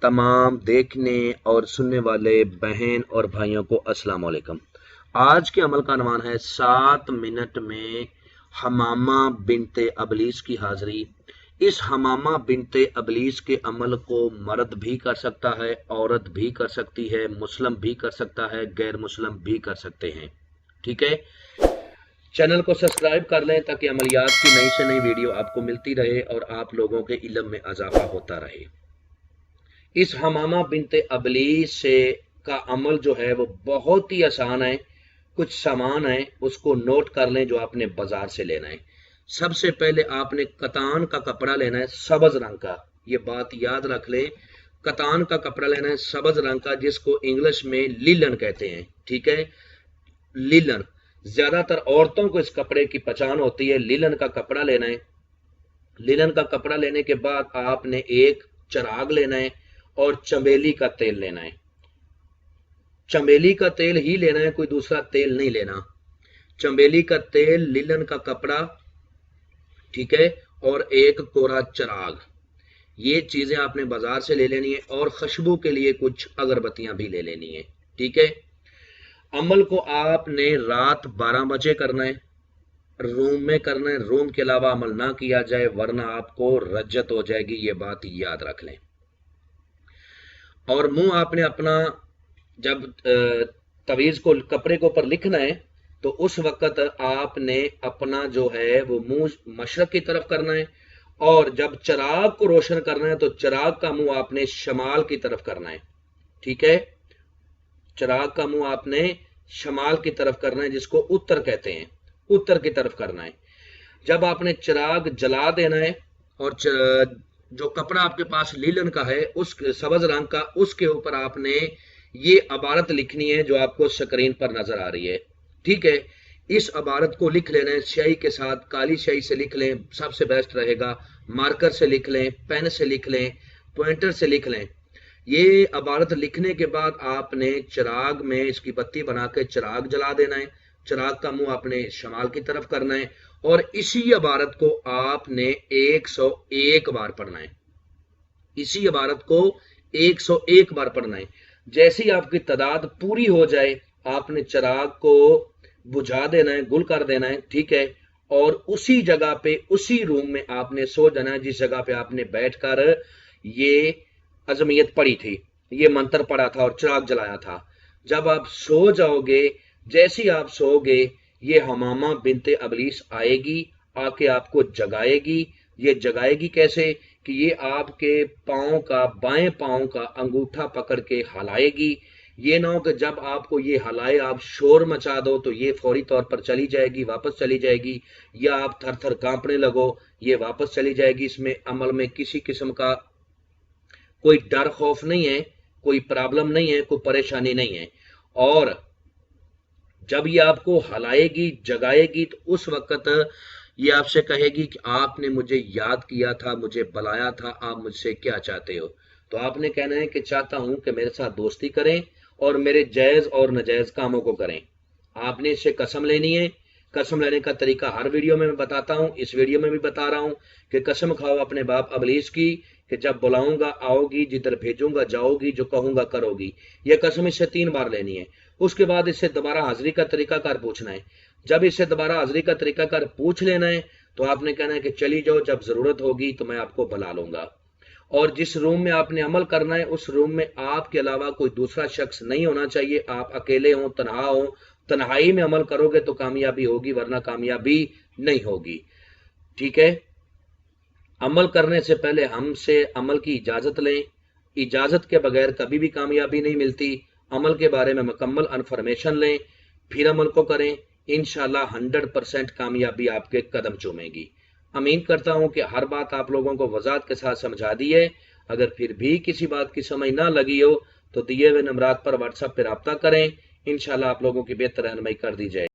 तमाम देखने और सुनने वाले बहन और भाइयों को अस्सलाम वालेकुम। आज के अमल का अनवान है 7 मिनट में हमामा बिनते अबलीस की हाजिरी। इस हमामा बिनते अबलीस के अमल को मर्द भी कर सकता है, औरत भी कर सकती है, मुस्लिम भी कर सकता है, गैर मुस्लिम भी कर सकते हैं। ठीक है, चैनल को सब्सक्राइब कर लें ताकि अमलियात की नई से नई वीडियो आपको मिलती रहे और आप लोगों के इल्म में इजाफा होता रहे। इस हमामा बिनते अबलीस से का अमल जो है वो बहुत ही आसान है। कुछ सामान है उसको नोट कर लें जो आपने बाजार से लेना है। सबसे पहले आपने कतान का कपड़ा लेना है, सब्ज रंग का। ये बात याद रख लें, कतान का कपड़ा लेना है सब्ज रंग का, जिसको इंग्लिश में लिलन कहते हैं। ठीक है, लिलन। ज्यादातर औरतों को इस कपड़े की पहचान होती है। लिलन का कपड़ा लेना है। लिलन का कपड़ा लेने के बाद आपने एक चिराग लेना है और चमेली का तेल लेना है। चमेली का तेल ही लेना है, कोई दूसरा तेल नहीं लेना। चमेली का तेल, लिलन का कपड़ा, ठीक है, और एक कोरा चिराग। ये चीजें आपने बाजार से ले लेनी है और खुशबू के लिए कुछ अगरबत्तियां भी ले लेनी है। ठीक है, अमल को आपने रात 12 बजे करना है, रूम में करना है। रूम के अलावा अमल ना किया जाए वरना आपको रज्जत हो जाएगी, ये बात याद रख लें। और मुंह आपने अपना, जब तवीज को कपड़े के ऊपर लिखना है तो उस वक्त आपने अपना जो है वो मुंह मशरक की तरफ करना है, और जब चिराग को रोशन करना है तो चिराग का मुंह आपने शमाल की तरफ करना है। ठीक है, चिराग का मुंह आपने शमाल की तरफ करना है, जिसको उत्तर कहते हैं, उत्तर की तरफ करना है। जब आपने चिराग जला देना है और जो कपड़ा आपके पास लीलन का है, उस सब्ज रंग का, उसके ऊपर आपने ये इबारत लिखनी है जो आपको स्क्रीन पर नजर आ रही है। ठीक है, इस इबारत को लिख लेना है स्याही के साथ। काली स्याही से लिख लें, सबसे बेस्ट रहेगा। मार्कर से लिख लें, पेन से लिख लें, पॉइंटर से लिख लें। ये इबारत लिखने के बाद आपने चिराग में इसकी बत्ती बना के चिराग जला देना है। चिराग का मुंह आपने शमाल की तरफ करना है और इसी इबारत को आपने 101 बार पढ़ना है। इसी इबारत को 101 बार पढ़ना है। जैसे ही आपकी तादाद पूरी हो जाए आपने चिराग को बुझा देना है, गुल कर देना है। ठीक है, और उसी जगह पे, उसी रूम में आपने सो जाना है जिस जगह पे आपने बैठकर ये अजमियत पढ़ी थी, ये मंत्र पढ़ा था और चिराग जलाया था। जब आप सो जाओगे, जैसे ही आप सोओगे, ये हमामा बिनते अबलीस आएगी, आके आपको जगाएगी। ये जगाएगी कैसे कि ये आपके पांव का, बाएं पांव का अंगूठा पकड़ के हलाएगी। ये ना हो कि जब आपको ये हलाए आप शोर मचा दो तो ये फौरी तौर पर चली जाएगी, वापस चली जाएगी, या आप थर थर कांपने लगो, ये वापस चली जाएगी। इसमें अमल में किसी किस्म का कोई डर खौफ नहीं है, कोई प्रॉब्लम नहीं है, कोई परेशानी नहीं है। और जब ये आपको हलाएगी, जगाएगी, तो उस वक्त ये आपसे कहेगी कि आपने मुझे याद किया था, मुझे बुलाया था, आप मुझसे क्या चाहते हो। तो आपने कहना है कि चाहता हूं कि मेरे साथ दोस्ती करें और मेरे जायज और नाजायज कामों को करें। आपने इससे कसम लेनी है। कसम लेने का तरीका हर वीडियो में मैं बताता हूं, इस वीडियो में भी बता रहा हूं कि कसम खाओ अपने बाप अबलीस की कि जब बुलाऊंगा आओगी, जिधर भेजूंगा जाओगी, जो कहूंगा करोगी। यह कसम इससे 3 बार लेनी है। उसके बाद इससे दोबारा हाजिरी का तरीकाकार पूछना है। जब इससे दोबारा हाजिरी का तरीकाकार पूछ लेना है तो आपने कहना है कि चली जाओ, जब जरूरत होगी तो मैं आपको बुला लूंगा। और जिस रूम में आपने अमल करना है उस रूम में आपके अलावा कोई दूसरा शख्स नहीं होना चाहिए। आप अकेले हो, तन्हा हो। तन्हाई में अमल करोगे तो कामयाबी होगी, वरना कामयाबी नहीं होगी। ठीक है, अमल करने से पहले हमसे अमल की इजाजत लें। इजाजत के बगैर कभी भी कामयाबी नहीं मिलती। अमल के बारे में मुकम्मल इन्फॉर्मेशन लें, फिर अमल को करें। इंशाल्लाह 100% कामयाबी आपके कदम चूमेगी। उम्मीद करता हूं कि हर बात आप लोगों को वजाहत के साथ समझा दी है। अगर फिर भी किसी बात की समझ ना लगी हो तो दिए हुए नंबरात पर व्हाट्सएप पर राब्ता करें। इंशाल्लाह आप लोगों की बेहतर रहनुमाई कर दी जाए।